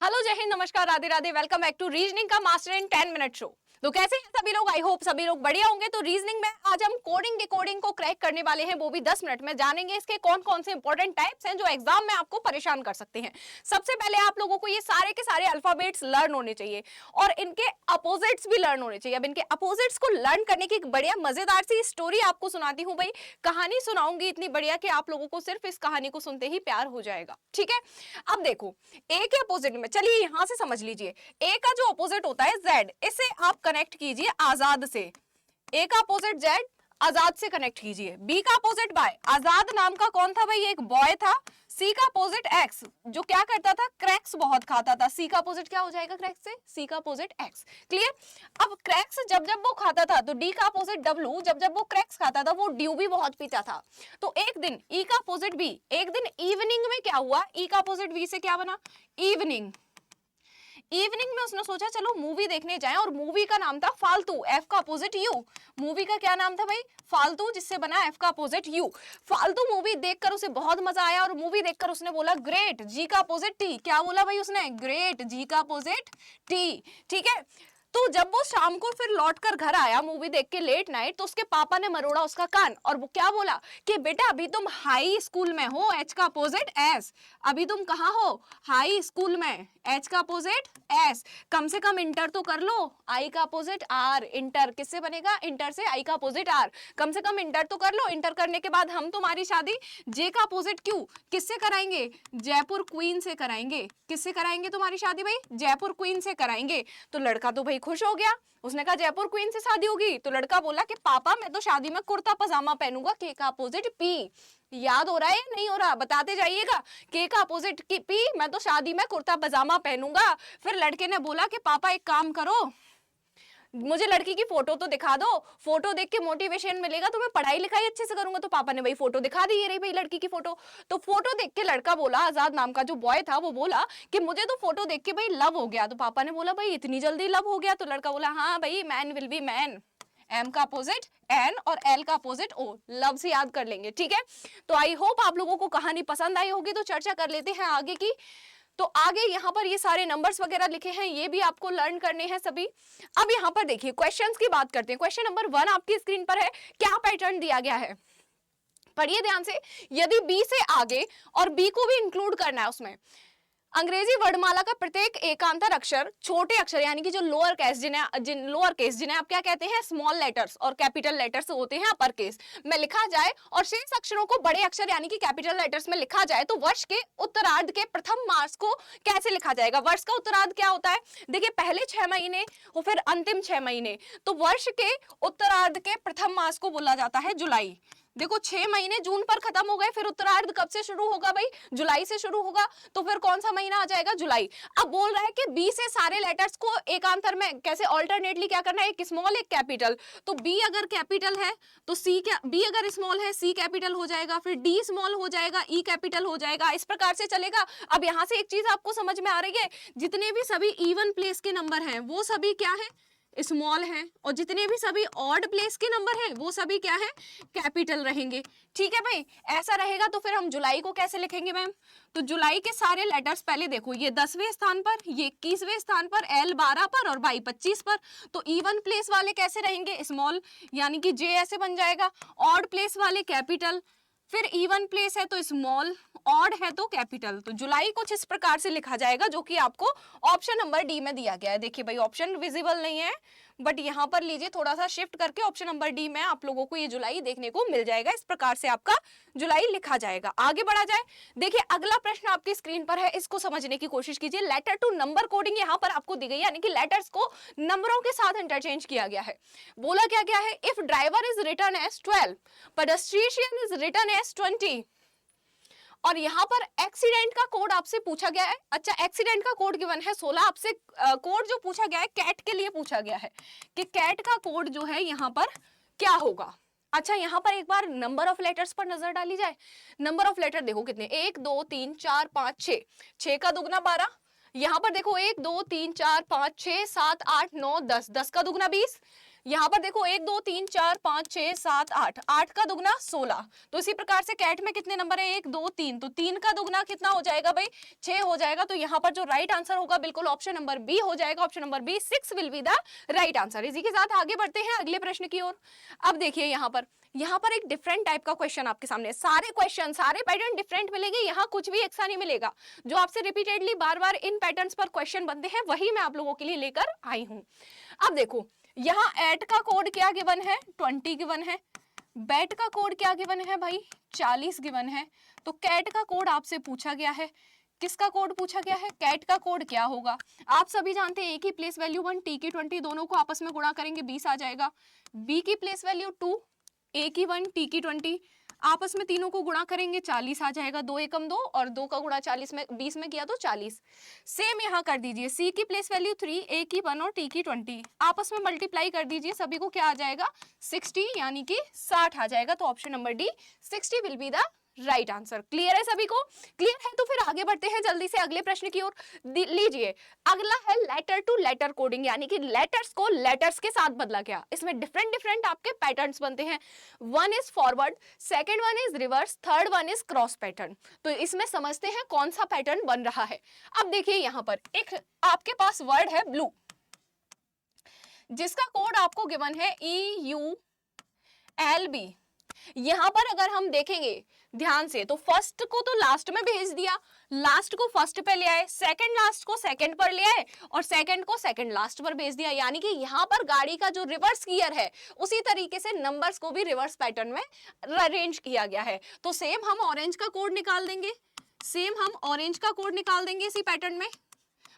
Hello, जय हिंद, नमस्कार, Radhe Radhe. Welcome back to reasoning का मास्टर इन 10 मिनट शो। तो कैसे हैं सभी लोग? आई होप सभी लोग बढ़िया होंगे। तो रीजनिंग में आज हम कोडिंग डिकोडिंग को क्रैक करने वाले हैं, वो भी 10 मिनट में। जानेंगे इसके कौन कौन से इंपॉर्टेंट टाइप्स हैं जो एग्जाम में आपको परेशान कर सकते हैं। सबसे पहले आप लोगों को ये सारे के सारे अल्फाबेट्स लर्न होने चाहिए और इनके अपोजिट्स भी लर्न होने चाहिए। अब इनके अपोजिट्स को लर्न करने की एक बढ़िया मजेदार सी स्टोरी आपको सुनाती हूँ। भाई कहानी सुनाऊंगी इतनी बढ़िया कि आप लोगों को सिर्फ इस कहानी को सुनते ही प्यार हो जाएगा। ठीक है, अब देखो ए के अपोजिट में, चलिए यहां से समझ लीजिए। ए का जो अपोजिट होता है जेड, इसे आप कनेक्ट कीजिए आजाद से। ए का अपोजिट जेड, आजाद से कनेक्ट कीजिए। बी का अपोजिट बाय, आजाद नाम का कौन था भाई? एक बॉय था। सी का अपोजिट एक्स, जो क्या करता था? क्रैक्स बहुत खाता था। सी का अपोजिट क्या हो जाएगा क्रैक्स से? सी का अपोजिट एक्स। क्लियर? अब क्रैक्स जब जब वो खाता था तो डी का अपोजिट डब्लू, जब जब वो क्रैक्स खाता था वो ड्यू भी बहुत पीता था। तो एक दिन ई का अपोजिट बी, एक दिन इवनिंग में क्या हुआ? ई का अपोजिट बी से क्या बना? इवनिंग। इवनिंग में उसने सोचा चलो मूवी देखने जाएं, और मूवी का नाम था फालतू, एफ का अपोजिट यू। मूवी का क्या नाम था भाई? फालतू, जिससे बना एफ का अपोजिट यू। फालतू मूवी देखकर उसे बहुत मजा आया और मूवी देखकर उसने बोला ग्रेट। जी का अपोजिट टी, क्या बोला भाई उसने? ग्रेट। जी का अपोजिट टी। ठीक है, तो जब वो शाम को फिर लौटकर घर आया मूवी देख के लेट नाइट, तो उसके पापा ने मरोड़ा उसका कान और वो क्या बोला कि बेटा अभी तुम हाई स्कूल में हो, एच का अपोजिट एस। अभी तुम कहाँ हो? हाई स्कूल में, एच का अपोजिट एस। कम से कम इंटर तो कर लो, आई का अपोजिट आर। इंटर किससे बनेगा? इंटर से आई का अपोजिट आर। कम से कम इंटर तो कर लो, इंटर करने के बाद हम तुम्हारी शादी जे का अपोजिट क्यू किससे कराएंगे? जयपुर क्वीन से कराएंगे। किससे कराएंगे तुम्हारी शादी भाई? जयपुर क्वीन से कराएंगे। तो लड़का तो भाई खुश हो गया, उसने कहा जयपुर क्वीन से शादी होगी। तो लड़का बोला कि पापा मैं तो शादी में कुर्ता पजामा पहनूंगा। के का अपोजिट पी। याद हो रहा है या नहीं हो रहा? बताते जाइएगा। के का अपोजिट की पी, मैं तो शादी में कुर्ता पजामा पहनूंगा। फिर लड़के ने बोला कि पापा एक काम करो, मुझे लड़की की फोटो तो दिखा दो, फोटो देख के मोटिवेशन मिलेगा तो मैं पढ़ाई लिखाई अच्छे से करूंगा। तो पापा ने भाई फोटो दिखा दी, ये रही भाई लड़की की फोटो। तो फोटो देख के लड़का बोला, आजाद नाम का जो बॉय था वो बोला कि मुझे तो फोटो देख के भाई लव हो गया। तो पापा ने बोला भाई इतनी जल्दी लव हो गया? तो लड़का बोला हाँ भाई, man will be man. M का अपोजिट एन और एल का अपोजिट ओ, लव से याद कर लेंगे। ठीक है, तो आई होप आप लोगों को कहानी पसंद आई होगी। तो चर्चा कर लेते हैं आगे की। तो आगे यहाँ पर ये सारे नंबर्स वगैरह लिखे हैं, ये भी आपको लर्न करने हैं सभी। अब यहाँ पर देखिए क्वेश्चंस की बात करते हैं। क्वेश्चन नंबर 1 आपकी स्क्रीन पर है। क्या पैटर्न दिया गया है? पढ़िए ध्यान से। यदि बी से आगे और बी को भी इंक्लूड करना है उसमें, अंग्रेजी वर्णमाला का प्रत्येक एकांतर अक्षर, छोटे अक्षर यानी कि जो लोअर केस जिन्हें आप क्या कहते हैं? स्मॉल लेटर्स, और कैपिटल लेटर्स होते हैं अपर केस में लिखा जाए, और शेष अक्षरों को बड़े अक्षर यानी कि कैपिटल लेटर्स में लिखा जाए। तो वर्ष के उत्तरार्ध के प्रथम मास को कैसे लिखा जाएगा? वर्ष का उत्तरार्ध क्या होता है? देखिए पहले 6 महीने और फिर अंतिम 6 महीने। तो वर्ष के उत्तरार्ध के प्रथम मास को बोला जाता है जुलाई। देखो 6 महीने जून पर खत्म हो गए, फिर उत्तरार्ध कब से शुरू होगा भाई? जुलाई से शुरू होगा। तो फिर कौन सा महीना आ जाएगा? जुलाई। अब बोल रहा है कि बी से सारे लेटर्स को एकांतर में कैसे ऑल्टरनेटली क्या करना है? एक स्मॉल एक कैपिटल। तो बी अगर कैपिटल है तो सी क्या, बी अगर स्मॉल है सी कैपिटल हो जाएगा, फिर डी स्मॉल हो जाएगा, ई कैपिटल हो जाएगा। इस प्रकार से चलेगा। अब यहां से एक चीज आपको समझ में आ रही है, जितने भी सभी इवन प्लेस के नंबर हैं वो सभी क्या है? स्मॉल है, और जितने भी सभी ऑड प्लेस के नंबर हैं वो सभी क्या है? कैपिटल रहेंगे। ठीक है भाई, ऐसा रहेगा। तो फिर हम जुलाई को कैसे लिखेंगे मैम? तो जुलाई के सारे लेटर्स पहले देखो, ये 10वें स्थान पर, ये 21वें स्थान पर, एल 12 पर और वाई 25 पर। तो इवन प्लेस वाले कैसे रहेंगे? स्मॉल, यानी कि जे ऐसे बन जाएगा। ऑड प्लेस वाले कैपिटल, फिर इवन प्लेस है तो स्मॉल, ऑड है तो कैपिटल। तो जुलाई कुछ इस प्रकार से लिखा जाएगा, जो कि आपको ऑप्शन नंबर डी में दिया गया है। देखिए भाई ऑप्शन विजिबल नहीं है, बट यहां पर लीजिए थोड़ा सा शिफ्ट करके ऑप्शन नंबर डी में आप लोगों को ये जुलाई देखने को मिल जाएगा। इस प्रकार से आपका जुलाई लिखा जाएगा। आगे बढ़ा जाए। देखिए अगला प्रश्न आपकी स्क्रीन पर है, इसको समझने की कोशिश कीजिए। लेटर टू नंबर कोडिंग यहां पर आपको दी गई है, यानी कि लेटर्स को नंबरों के साथ इंटरचेंज किया गया है। बोला क्या गया है? If driver is return as 12, pedestrian is return as 20, और यहां पर एक्सीडेंट का कोड आपसे पूछा गया है। अच्छा, एक्सीडेंट का कोड गिवन है 16। आपसे कोड जो पूछा गया है कैट के लिए पूछा गया है कि कैट का कोड जो है यहां पर क्या होगा। अच्छा, यहां पर एक बार नंबर ऑफ लेटर्स पर नजर डाली जाए। नंबर ऑफ लेटर देखो कितने, 1 2 3 4 5 6, 6 का दुगना 12। यहां पर देखो 1 2 3 4 5 6 7 8 9 10, 10 का दुगना 20, यहाँ पर देखो 1 2 3 4 5 6 7 8, 8 का दुगना 16। तो इसी प्रकार से कैट में कितने नंबर है? 1 2 3, तो 3 का दुगना कितना हो जाएगा भाई? 6 हो जाएगा। तो यहाँ पर जो राइट आंसर होगा बिल्कुल ऑप्शन नंबर बी हो जाएगा। Option number B 6 will be the right answer. इसी के साथ आगे बढ़ते हैं अगले प्रश्न की ओर। अब देखिए यहाँ पर एक डिफरेंट टाइप का क्वेश्चन आपके सामने, सारे क्वेश्चन सारे पैटर्न डिफरेंट मिलेंगे, यहाँ कुछ भी एक सा नहीं मिलेगा। जो आपसे रिपीटेडली बार बार इन पैटर्न्स पर क्वेश्चन बनते हैं वही मैं आप लोगों के लिए लेकर आई हूं। अब देखो यहाँ एट का कोड क्या गिवन है? 20 गिवन है। बैट का कोड क्या गिवन है भाई? 40 गिवन है। तो कैट का कोड आपसे पूछा गया है। किसका कोड पूछा गया है? कैट का कोड क्या होगा? आप सभी जानते हैं ए की प्लेस वैल्यू 1, टी की 20, दोनों को आपस में गुणा करेंगे 20 आ जाएगा। बी की प्लेस वैल्यू 2, ए की 1, टी की 20, आपस में तीनों को गुणा करेंगे 40 आ जाएगा। 2 एकम 2 और 2 का गुणा 40 में 20 में किया तो 40। सेम यहाँ कर दीजिए, सी की प्लेस वैल्यू 3, ए की 1 और टी की 20, आपस में मल्टीप्लाई कर दीजिए, सभी को क्या आ जाएगा? 60 यानी कि 60 आ जाएगा। तो option number D 60 will be the right answer. Clear है सभी को? क्लियर है तो फिर आगे बढ़ते हैं जल्दी से अगले प्रश्न की ओर। लीजिए अगला है लेटर टू लेटर कोडिंग, यानी कि लेटर्स को लेटर्स के साथ बदला गया। इसमें डिफरेंट डिफरेंट आपके पैटर्न्स बनते हैं। One is forward, second one is reverse, third one is cross pattern. तो इसमें समझते हैं कौन सा पैटर्न बन रहा है। अब देखिए यहाँ पर एक आपके पास वर्ड है ब्लू, जिसका कोड आपको गिवन है EULB। यहां पर अगर हम देखेंगे ध्यान से तो फर्स्ट को तो लास्ट में भेज दिया, लास्ट को फर्स्ट पे ले आए, सेकंड लास्ट को सेकंड पर ले आए और सेकंड को सेकंड लास्ट पर भेज दिया। यानी कि यहां पर गाड़ी का जो रिवर्स गियर है उसी तरीके से नंबर्स को भी रिवर्स पैटर्न में अरेंज किया गया है। तो सेम हम ऑरेंज का कोड निकाल देंगे, सेम हम ऑरेंज का कोड निकाल देंगे इसी पैटर्न में।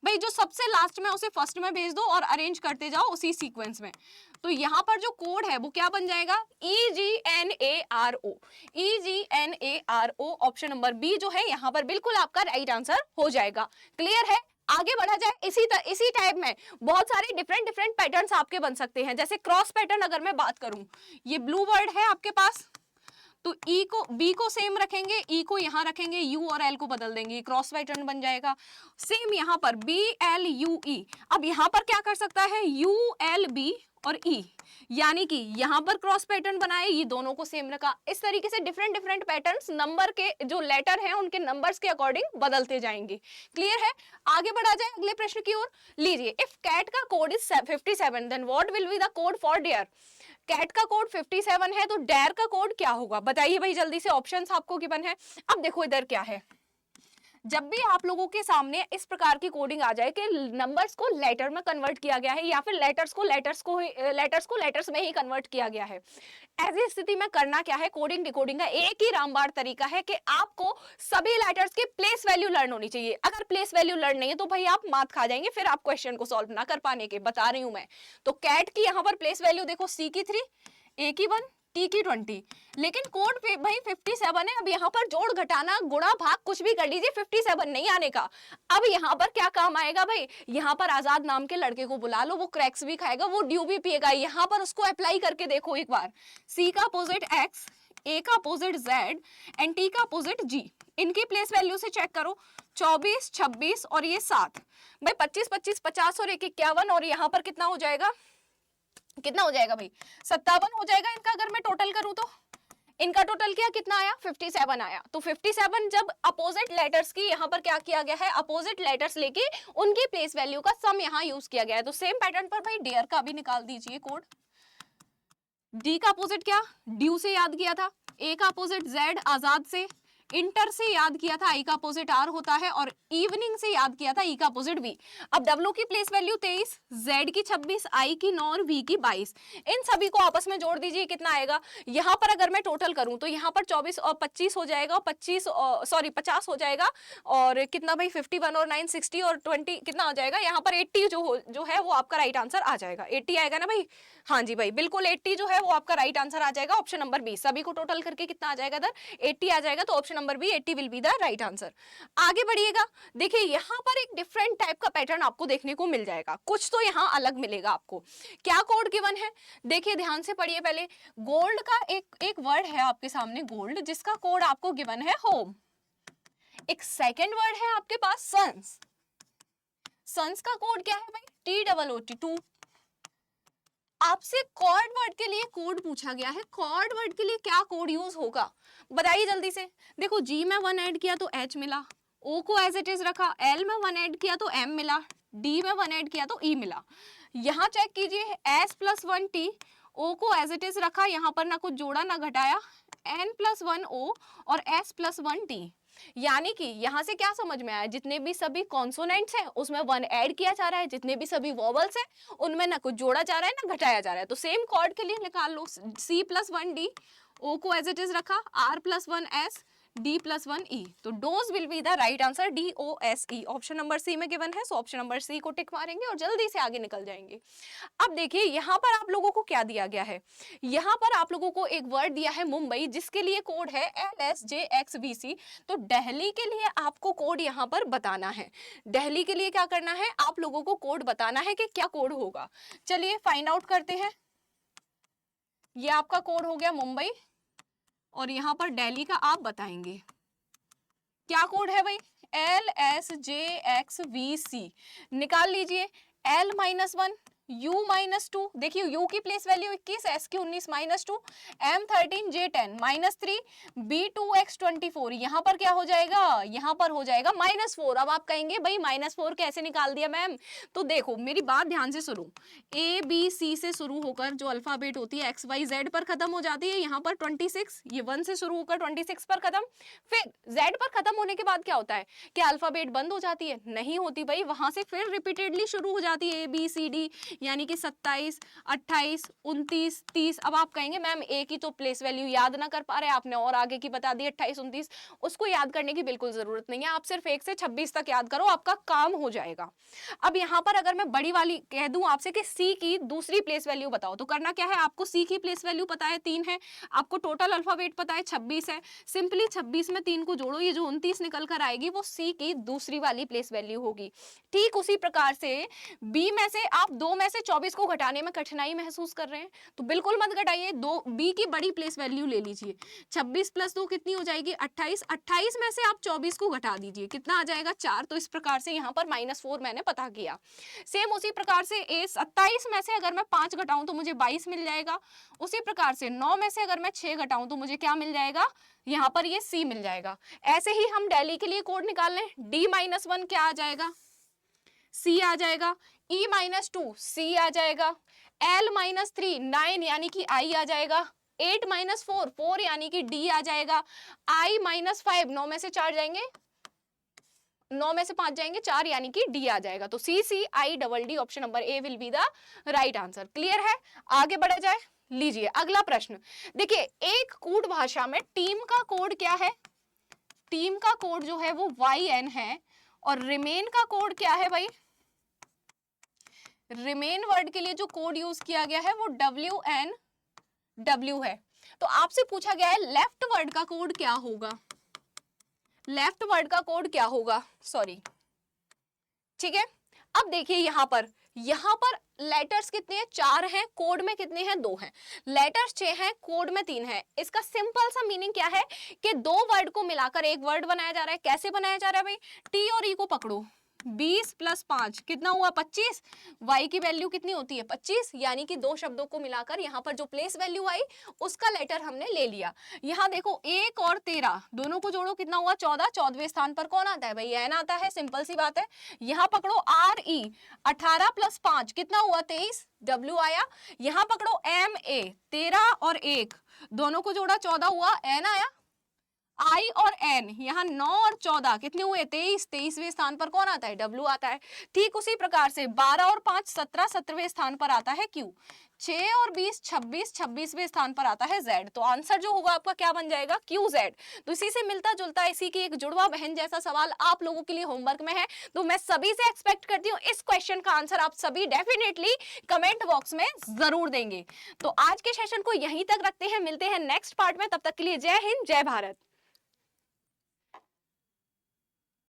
भाई जो सबसे लास्ट में उसे फर्स्ट में भेज दो और अरेंज करते जाओ उसी सीक्वेंस में। तो यहाँ पर जो कोड है वो क्या बन जाएगा? EGNARO, EGNARO। Option number B जो है यहाँ पर बिल्कुल आपका राइट आंसर हो जाएगा। क्लियर है? आगे बढ़ा जाए। इसी टाइप में बहुत सारे डिफरेंट डिफरेंट पैटर्न्स आपके बन सकते हैं। जैसे क्रॉस पैटर्न अगर मैं बात करूं, ये ब्लू वर्ड है आपके पास, तो ई को बी को सेम रखेंगे, ई को यहाँ रखेंगे, यू और एल को बदल देंगे, क्रॉस पैटर्न बन जाएगा। सेम यहाँ पर BLUE। अब यहाँ पर क्या कर सकता है? ULB और E, यानी कि यहाँ पर क्रॉस पैटर्न बनाए, ये दोनों को सेम रखा। इस तरीके से डिफरेंट डिफरेंट पैटर्न्स नंबर के जो लेटर हैं उनके नंबर्स के अकॉर्डिंग बदलते जाएंगे। क्लियर है? आगे बढ़ा जाए अगले प्रश्न की ओर। लीजिए इफ कैट का code is 57 then what will be the code for dare. Cat का कोड 57 है तो डेयर का कोड क्या होगा? बताइए भाई जल्दी से, ऑप्शंस आपको गिवन है। अब देखो इधर क्या है, जब भी आप लोगों के सामने इस प्रकार की कोडिंग आ जाए कि नंबर्स को लेटर में कन्वर्ट किया गया है या फिर लेटर्स को लेटर्स में ही कन्वर्ट किया गया है, ऐसी स्थिति में करना क्या है? कोडिंग डिकोडिंग का एक ही रामबाण तरीका है कि आपको सभी लेटर्स की प्लेस वैल्यू लर्न होनी चाहिए। अगर प्लेस वैल्यू लर्न नहीं है तो भाई आप मात खा जाएंगे, फिर आप क्वेश्चन को सॉल्व ना कर पाने के, बता रही हूं मैं। तो कैट की यहाँ पर प्लेस वैल्यू देखो, सी की 3, ए की 1, टी की 20, लेकिन कोड पे भाई 57 है। अब यहाँ पर जोड़ घटाना गुणा भाग कुछ भी कर लीजिए, 57 नहीं आने का। अब यहाँ पर क्या काम आएगा भाई? यहाँ पर आजाद नाम के लड़के को बुला लो, वो क्रैक्स भी खाएगा, वो ड्यू भी पिएगा। यहाँ पर उसको अप्लाई करके देखो एक बार। सी का अपोजिट एक्स, ए का अपोजिट जेड एंड टी का अपोजिट जी, इनकी प्लेस वैल्यू से चेक करो। 24, 26 और ये 7, भाई 25, 25, 50 और 1, 51 और यहाँ पर कितना हो जाएगा? कितना हो जाएगा भाई? 57 हो जाएगा इनका। अगर मैं टोटल करूं तो इनका टोटल क्या कितना आया? 57 आया। तो 57 जब अपोजिट लेटर्स की यहाँ पर क्या किया गया है? अपोजिट लेटर्स लेके उनकी प्लेस वैल्यू का सम यहाँ यूज किया गया है। तो सेम पैटर्न पर भाई डेयर का भी निकाल दीजिए कोड। डी का अपोजिट क्या? ड्यू से याद किया था। ए का अपोजिट जेड आजाद से, इंटर से याद किया था, आई का अपोजिट आर होता है, और इवनिंग से याद किया था, ई का अपोजिट वी। अब डब्ल्यू की प्लेस वैल्यू 23, जेड की 26, आई की 9 और वी की 22। इन सभी को आपस में जोड़ दीजिए, कितना आएगा? यहाँ पर अगर मैं टोटल करूं तो यहाँ पर 24 और 25 हो जाएगा, 50 हो जाएगा, और कितना भाई 51 और 9 60 और 20 कितना हो जाएगा? यहाँ पर 80 जो है वो आपका राइट आंसर आ जाएगा। 80 आएगा ना भाई? हाँ जी भाई बिल्कुल 80 जो है वो आपका राइट आंसर आ जाएगा। ऑप्शन नंबर बी, सभी को टोटल करके कितना आ जाएगा इधर? 80 आ जाएगा। तो option number B 80 will be the right answer. आगे बढ़िएगा, देखिए यहाँ पर एक डिफरेंट टाइप का पैटर्न आपको देखने को मिल जाएगा, कुछ तो यहाँ अलग मिलेगा आपको। क्या कोड गिवन है? देखिए ध्यान से पढ़िए पहले। गोल्ड का एक वर्ड है आपके सामने, गोल्ड, जिसका कोड आपको गिवन है होम। एक सेकेंड वर्ड है आपके पास सन्स। सन्स का कोड क्या है भाई? TOOT, 2। आपसे कॉर्ड वर्ड के लिए कोड पूछा गया है, कॉर्ड वर्ड के लिए क्या कोड यूज होगा बताइए जल्दी से। देखो जी में 1 ऐड किया तो एच मिला, ओ को एज इट इज रखा, एल में 1 ऐड किया तो एम मिला, डी में 1 ऐड किया तो ई मिला। यहाँ चेक कीजिए एस प्लस 1 टी, ओ को एज इट इज रखा, यहाँ पर ना कुछ जोड़ा ना घटाया, एन प्लस 1 ओ और एस प्लस 1 टी। यानी कि यहाँ से क्या समझ में आया, जितने भी सभी कॉन्सोनेंट्स हैं उसमें 1 ऐड किया जा रहा है, जितने भी सभी वॉवल्स हैं उनमें ना कुछ जोड़ा जा रहा है ना घटाया जा रहा है। तो सेम कॉर्ड के लिए निकाल लो, सी प्लस 1 डी, ओ को एज इट इज रखा, R plus 1 S, D plus 1 E. तो dose will be the right answer, D O S E. Option number C में गिवन है, सो ऑप्शन नंबर सी को टिक मारेंगे और जल्दी से आगे निकल जाएंगे। अब देखिए यहाँ पर आप लोगों को क्या दिया गया है, यहाँ पर आप लोगों को एक वर्ड दिया है मुंबई, जिसके लिए कोड है LSJXVC। तो दिल्ली के लिए आपको कोड यहाँ पर बताना है। दिल्ली के लिए क्या करना है, आप लोगों को कोड बताना है कि क्या कोड होगा। चलिए फाइंड आउट करते हैं। ये आपका कोड हो गया मुंबई और यहाँ पर दिल्ली का आप बताएंगे क्या कोड है भाई, LSJXVC। निकाल लीजिए, L -1 U -2, देखिए U की प्लेस वैल्यू 21, S की 19 -2, M 13 J 10 -3, B 2X 24। यहाँ पर क्या हो जाएगा, यहाँ पर हो जाएगा -4। अब आप कहेंगे भाई -4 कैसे निकाल दिया मैम, तो देखो मेरी बात ध्यान से सुनो, ABC से शुरू होकर जो अल्फाबेट होती है XYZ पर खत्म हो जाती है, यहाँ पर 26, ये 1 से शुरू होकर 26 पर खत्म। फिर Z पर खत्म होने के बाद क्या होता है, क्या अल्फाबेट बंद हो जाती है, नहीं होती भाई, वहां से फिर रिपीटेडली शुरू हो जाती है ABCD, यानी कि 27, 28, 29, 30। अब आप कहेंगे मैम एक ही तो प्लेस वैल्यू याद ना कर पा रहे आपने और आगे की बता दी 28, 29, उसको याद करने की बिल्कुल जरूरत नहीं है, आप सिर्फ 1 से 26 तक याद करो, आपका काम हो जाएगा। अब यहाँ पर अगर मैं बड़ी वाली कह दूं आपसे कि सी की दूसरी प्लेस वैल्यू बताओ, तो करना क्या है, आपको सी की प्लेस वैल्यू पता है 3 है, आपको टोटल अल्फाबेट पता है 26 है, सिंपली 26 में 3 को जोड़ो, ये जो 29 निकल कर आएगी वो सी की दूसरी वाली प्लेस वैल्यू होगी। ठीक उसी प्रकार से बी में से आप 2 में से 24 को घटाने में कठिनाई महसूस कर रहे हैं तो बिल्कुल मत घटाइए, 2 बी की बड़ी प्लेस वैल्यू ले लीजिए, 26 + 2 कितनी हो जाएगी 28, 28 में से आप 24 को घटा दीजिए, कितना आ जाएगा 4। तो इस प्रकार से यहाँ पर -4 मैंने पता किया। सेम उसी प्रकार से 27 में से अगर मैं 5 घटाऊं तो मुझे 22 मिल जाएगा। उसी प्रकार से 9 में से अगर मैं 6 घटाऊं तो मुझे क्या मिल जाएगा, यहाँ पर ये सी मिल जाएगा। ऐसे ही हम दिल्ली के लिए कोड निकाल लें, D -1 क्या आ जाएगा, सी आ जाएगा, E -2 सी आ जाएगा, L -3 9 यानी कि आई आ जाएगा, 8 -4 4 यानी कि डी आ जाएगा, I -5 9 में से 4 जाएंगे, 9 में से 5 जाएंगे 4 यानी कि डी आ जाएगा। तो CCIDD option number A will be the right answer. Clear है, आगे बढ़ा जाए। लीजिए अगला प्रश्न, देखिए एक कूट भाषा में टीम का कोड क्या है, टीम का कोड जो है वो YN है और रिमेन का कोड क्या है भाई, रिमेन वर्ड के लिए जो कोड यूज किया गया है वो WNW है। तो आपसे पूछा गया है लेफ्ट वर्ड का कोड क्या होगा, लेफ्ट वर्ड का कोड क्या होगा, सॉरी, ठीक है। अब देखिए यहाँ पर लेटर्स कितने हैं, 4 हैं, कोड में कितने हैं, 2 हैं। लेटर्स 6 हैं, कोड में 3 हैं। इसका सिंपल सा मीनिंग क्या है कि 2 वर्ड को मिलाकर एक वर्ड बनाया जा रहा है। कैसे बनाया जा रहा है भाई, टी और ई को पकड़ो, 20 + 5 कितना हुआ 25, y की वैल्यू कितनी होती है 25, यानी कि 2 शब्दों को मिलाकर यहाँ पर जो प्लेस वैल्यू आई उसका लेटर हमने ले लिया। यहाँ देखो 1 और 13 दोनों को जोड़ो कितना हुआ 14, 14वें स्थान पर कौन आता है भाई, एन आता है, सिंपल सी बात है। यहाँ पकड़ो RE 18 + 5 कितना हुआ 23, W आया। यहाँ पकड़ो MA 13 और 1 दोनों को जोड़ा 14 हुआ, N आया। I और N यहाँ 9 और 14 कितने हुए 23, 23वें स्थान पर कौन आता है, W आता है। ठीक उसी प्रकार से 12 और 5 17, 17वें स्थान पर आता है Q, 6 और 20 26, 26वें स्थान पर आता है Z। तो आंसर जो होगा आपका क्या बन जाएगा, QZ। तो इसी से मिलता जुलता इसी की एक जुड़वा बहन जैसा सवाल आप लोगों के लिए होमवर्क में है। तो मैं सभी से एक्सपेक्ट करती हूँ इस क्वेश्चन का आंसर आप सभी डेफिनेटली कमेंट बॉक्स में जरूर देंगे। तो आज के सेशन को यहीं तक रखते हैं, मिलते हैं नेक्स्ट पार्ट में, तब तक के लिए जय हिंद जय भारत।